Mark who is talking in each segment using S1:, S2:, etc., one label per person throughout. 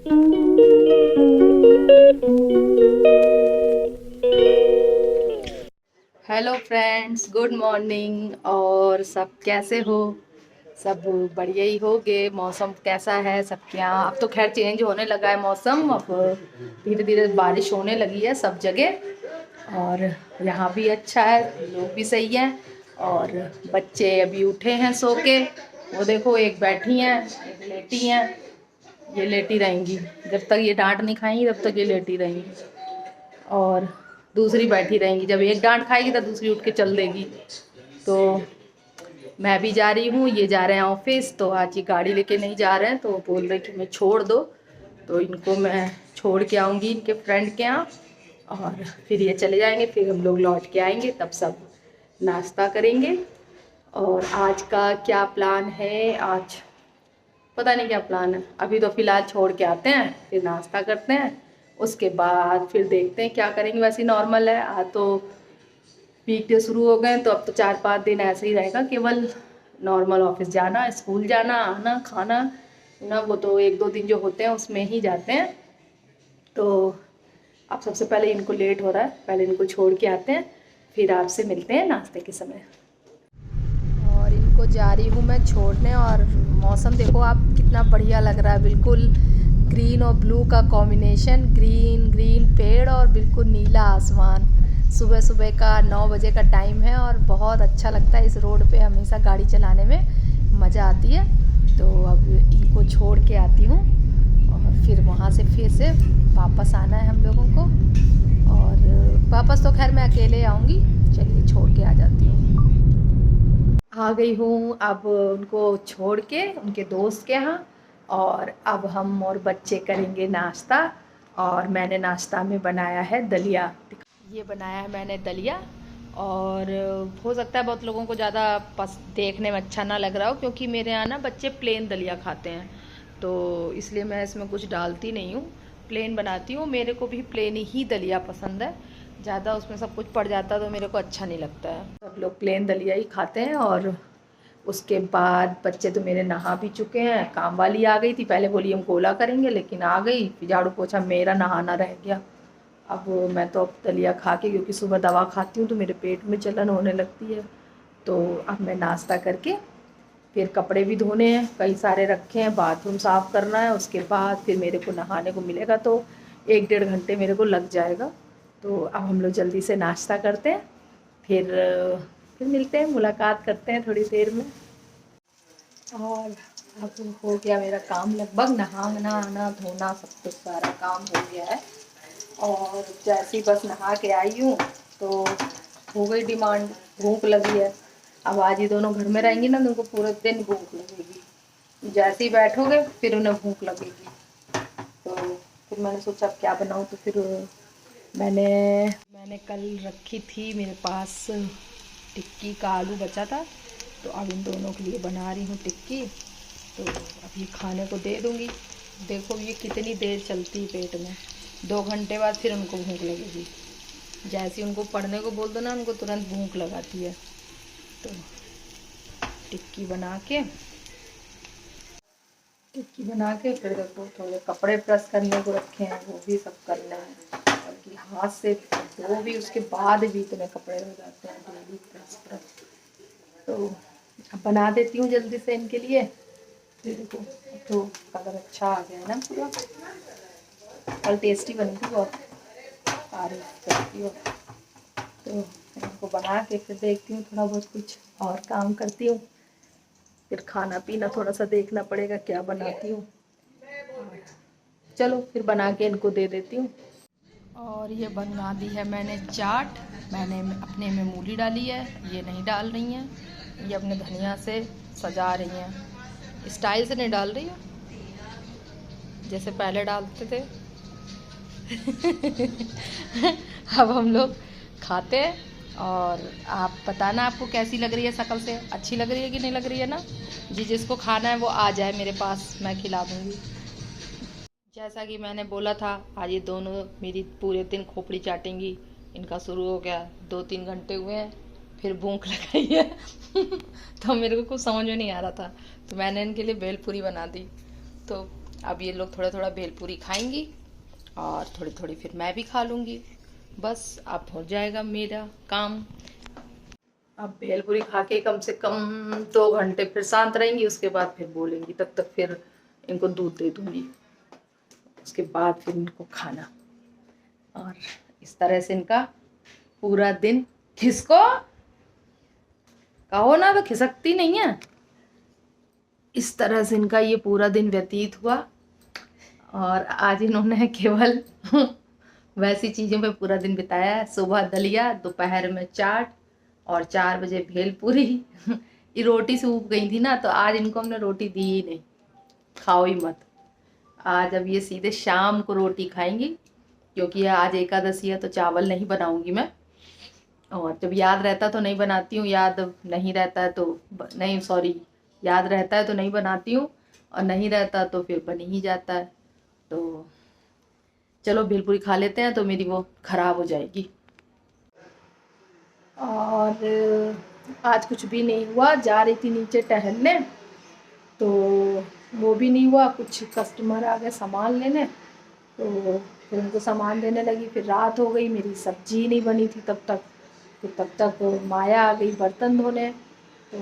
S1: Hello friends, good morning. और सब कैसे हो? सब बढ़िया ही होगे। मौसम कैसा है सबके यहाँ? अब तो खैर चेंज होने लगा है मौसम। अब धीरे धीरे बारिश होने लगी है सब जगह। और यहाँ भी अच्छा है, लोग भी सही हैं। और बच्चे अभी उठे हैं सो के। वो देखो, एक बैठी हैं, एक लेटी हैं। ये लेटी रहेंगी जब तक ये डांट नहीं खाएंगी, तब तक ये लेटी रहेंगी। और दूसरी बैठी रहेंगी, जब एक डांट खाएगी तो दूसरी उठ के चल देगी। तो मैं भी जा रही हूँ, ये जा रहे हैं ऑफिस। तो आज ये गाड़ी लेके नहीं जा रहे हैं, तो बोल रहे कि मैं छोड़ दो। तो इनको मैं छोड़ के आऊँगी इनके फ्रेंड के यहाँ, और फिर ये चले जाएंगे। फिर हम लोग लौट के आएंगे, तब सब नाश्ता करेंगे। और आज का क्या प्लान है? आज पता नहीं क्या प्लान है। अभी तो फ़िलहाल छोड़ के आते हैं, फिर नाश्ता करते हैं। उसके बाद फिर देखते हैं क्या करेंगे। वैसे नॉर्मल है, आज तो वीकडे शुरू हो गए, तो अब तो 4-5 दिन ऐसे ही रहेगा। केवल नॉर्मल ऑफिस जाना, स्कूल जाना, आना, खाना ना। वो तो 1-2 दिन जो होते हैं उसमें ही जाते हैं। तो अब सबसे पहले इनको लेट हो रहा है, पहले इनको छोड़ के आते हैं, फिर आपसे मिलते हैं नाश्ते के समय। और इनको जा रही हूँ मैं छोड़ने। और मौसम देखो आप, कितना बढ़िया लग रहा है। बिल्कुल ग्रीन और ब्लू का कॉम्बिनेशन। ग्रीन ग्रीन पेड़ और बिल्कुल नीला आसमान। सुबह सुबह का 9 बजे का टाइम है और बहुत अच्छा लगता है। इस रोड पे हमेशा गाड़ी चलाने में मज़ा आती है। तो अब इनको छोड़ के आती हूँ, और फिर वहाँ से फिर से वापस आना है हम लोगों को। और वापस तो खैर मैं अकेले आऊँगी। चलिए, छोड़ के आ जाती हूँ। आ गई हूँ अब उनको छोड़ के उनके दोस्त के यहाँ। और अब हम और बच्चे करेंगे नाश्ता। और मैंने नाश्ता में बनाया है दलिया। ये बनाया है मैंने दलिया। और हो सकता है बहुत लोगों को ज़्यादा देखने में अच्छा ना लग रहा हो, क्योंकि मेरे यहाँ ना बच्चे प्लेन दलिया खाते हैं। तो इसलिए मैं इसमें कुछ डालती नहीं हूँ, प्लेन बनाती हूँ। मेरे को भी प्लेन ही दलिया पसंद है। ज़्यादा उसमें सब कुछ पड़ जाता है तो मेरे को अच्छा नहीं लगता है। सब लोग प्लेन दलिया ही खाते हैं। और उसके बाद बच्चे तो मेरे नहा भी चुके हैं। काम वाली आ गई थी, पहले बोली हम गोला करेंगे, लेकिन आ गई। फिर झाड़ू पोछा मेरा नहाना रह गया। अब मैं तो अब दलिया खा के, क्योंकि सुबह दवा खाती हूँ तो मेरे पेट में जलन होने लगती है। तो अब मैं नाश्ता करके फिर कपड़े भी धोने हैं, कई सारे रखे हैं, बाथरूम साफ़ करना है। उसके बाद फिर मेरे को नहाने को मिलेगा, तो 1-1.5 घंटे मेरे को लग जाएगा। तो अब हम लोग जल्दी से नाश्ता करते हैं, फिर मिलते हैं, मुलाकात करते हैं थोड़ी देर में। और अब हो गया मेरा काम लगभग, नहाना आना धोना सब कुछ सारा काम हो गया है। और जैसे ही बस नहा के आई हूँ तो हो गई डिमांड, भूख लगी है। अब आज ये दोनों घर में रहेंगी ना, तो उनको पूरे दिन भूख लगेगी। जैसे ही बैठोगे फिर उन्हें भूख लगेगी। तो फिर मैंने सोचा अब क्या बनाऊँ। तो फिर मैंने मैंने कल रखी थी मेरे पास टिक्की का आलू बचा था, तो अब इन दोनों के लिए बना रही हूँ टिक्की। तो अब ये खाने को दे दूँगी। देखो ये कितनी देर चलती है पेट में। 2 घंटे बाद फिर उनको भूख लगेगी। जैसे ही उनको पढ़ने को बोल दो ना, उनको तुरंत भूख लगाती है। तो टिक्की बना के फिर देखो, थोड़े कपड़े प्रेस करने को रखे हैं, वो भी सब करना है। बल्कि हाथ से धो भी, उसके बाद भी इतने कपड़े हो जाते हैं डेली प्रेस। तो अब बना देती हूँ जल्दी से इनके लिए। फिर देखो, तो कलर अच्छा आ गया है ना पूरा, और टेस्टी बनी थी बहुत, तारीफ करती हूँ। तो इनको बना के फिर देखती हूँ, थोड़ा बहुत कुछ और काम करती हूँ। फिर खाना पीना थोड़ा सा देखना पड़ेगा क्या बनाती हूँ। चलो फिर बना के इनको दे देती हूँ। और ये बना दी है मैंने चाट। मैंने अपने में मूली डाली है, ये नहीं डाल रही हैं। ये अपने धनिया से सजा रही हैं, स्टाइल से नहीं डाल रही है जैसे पहले डालते थे। अब हम लोग खाते हैं। और आप बताना आपको कैसी लग रही है शक्ल से, अच्छी लग रही है कि नहीं लग रही है ना। जिसको खाना है वो आ जाए मेरे पास, मैं खिला दूँगी। जैसा कि मैंने बोला था, आज ये दोनों मेरी पूरे दिन खोपड़ी चाटेंगी। इनका शुरू हो गया, 2-3 घंटे हुए हैं, फिर भूख लगाई है। तो मेरे को कुछ समझ में नहीं आ रहा था, तो मैंने इनके लिए भेलपूरी बना दी। तो अब ये लोग थोड़ा थोड़ा भेलपूरी खाएंगी और थोड़ी थोड़ी फिर मैं भी खा लूँगी। बस अब हो जाएगा मेरा काम। अब भेलपूरी खा के कम से कम 2 घंटे फिर शांत रहेंगी, उसके बाद फिर बोलेंगी, तब तक फिर इनको दूध दे दूँगी, उसके बाद फिर इनको खाना। और इस तरह से इनका पूरा दिन, खिसको कहो ना तो खिसकती नहीं है, इस तरह से इनका ये पूरा दिन व्यतीत हुआ। और आज इन्होंने केवल वैसी चीज़ों पे पूरा दिन बिताया है। सुबह दलिया, दोपहर में चाट और 4 बजे भेलपूरी। ये रोटी से ऊब गई थी ना, तो आज इनको हमने रोटी दी ही नहीं, खाओ ही मत। आज अब ये सीधे शाम को रोटी खाएंगी, क्योंकि आज एकादशी है तो चावल नहीं बनाऊंगी मैं। और जब याद रहता तो नहीं बनाती हूँ, याद नहीं रहता है तो नहीं, सॉरी, याद रहता है तो नहीं बनाती हूँ, और नहीं रहता तो फिर बन ही जाता है। तो चलो भेलपूरी खा लेते हैं, तो मेरी वो खराब हो जाएगी। और आज कुछ भी नहीं हुआ, जा रही थी नीचे टहलने तो वो भी नहीं हुआ। कुछ कस्टमर आ गए सामान लेने, तो फिर उनको सामान देने लगी, फिर रात हो गई, मेरी सब्जी नहीं बनी थी तब तक। फिर तब तक माया आ गई बर्तन धोने, तो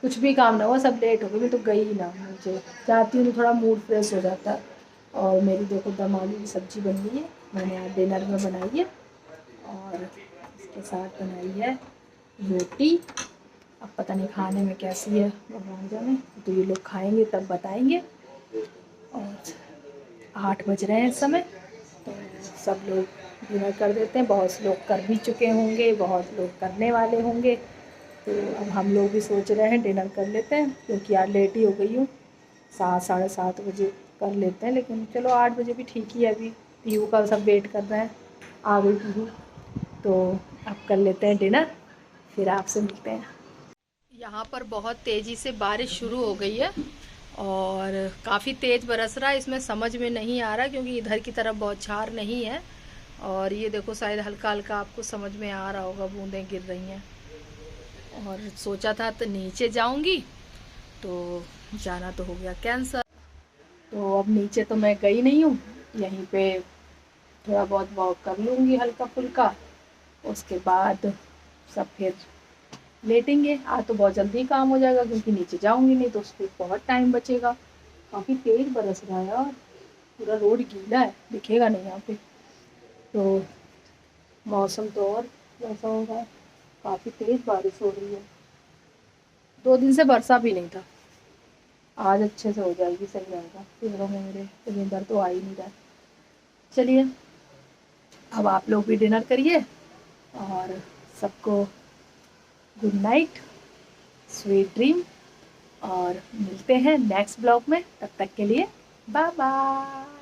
S1: कुछ भी काम ना हुआ, सब लेट हो गई। मैं तो गई ही ना, मुझे चाहती हूँ थोड़ा मूड फ्रेश हो जाता है। और मेरी देखो दम आलू की सब्ज़ी बन गई है, मैंने आज डिनर में बनाई है। और इसके साथ बनाई है रोटी। अब पता नहीं खाने में कैसी है, भगवान जाने, तो ये लोग खाएंगे तब बताएंगे। और 8 बज रहे हैं इस समय, तो सब लोग डिनर कर देते हैं। बहुत से लोग कर भी चुके होंगे, बहुत लोग करने वाले होंगे। तो अब हम लोग भी सोच रहे हैं डिनर कर लेते हैं, क्योंकि यार लेट ही हो गई हूँ, 7 साढ़े 7 बजे कर लेते हैं। लेकिन चलो 8 बजे भी ठीक ही है, अभी पीहू का सब वेट कर रहे हैं, आ गई पीहू। तो अब कर लेते हैं डिनर, फिर आपसे मिलते हैं। यहाँ पर बहुत तेज़ी से बारिश शुरू हो गई है और काफ़ी तेज़ बरस रहा है। इसमें समझ में नहीं आ रहा, क्योंकि इधर की तरफ बौछार नहीं है। और ये देखो शायद हल्का हल्का आपको समझ में आ रहा होगा, बूंदें गिर रही हैं। और सोचा था तो नीचे जाऊंगी, तो जाना तो हो गया कैंसल। तो अब नीचे तो मैं गई नहीं हूँ, यहीं पे थोड़ा बहुत वॉक कर लूँगी हल्का फुल्का, उसके बाद सब फिर लेटेंगे। आज तो बहुत जल्दी काम हो जाएगा, क्योंकि नीचे जाऊंगी नहीं तो उसको बहुत टाइम बचेगा। काफ़ी तेज़ बरस रहा है यार, पूरा रोड गीला है, दिखेगा नहीं यहाँ पे। तो मौसम तो और वैसा हो रहा है, काफ़ी तेज़ बारिश हो रही है। 2 दिन से बरसा भी नहीं था, आज अच्छे से हो जाएगी, सही रहेगा। पैरों में मेरे लेकिन दर्द तो आ ही नहीं रहा। चलिए अब आप लोग भी डिनर करिए, और सबको गुड नाइट, स्वीट ड्रीम। और मिलते हैं नेक्स्ट ब्लॉग में, तब तक के लिए बाय बाय।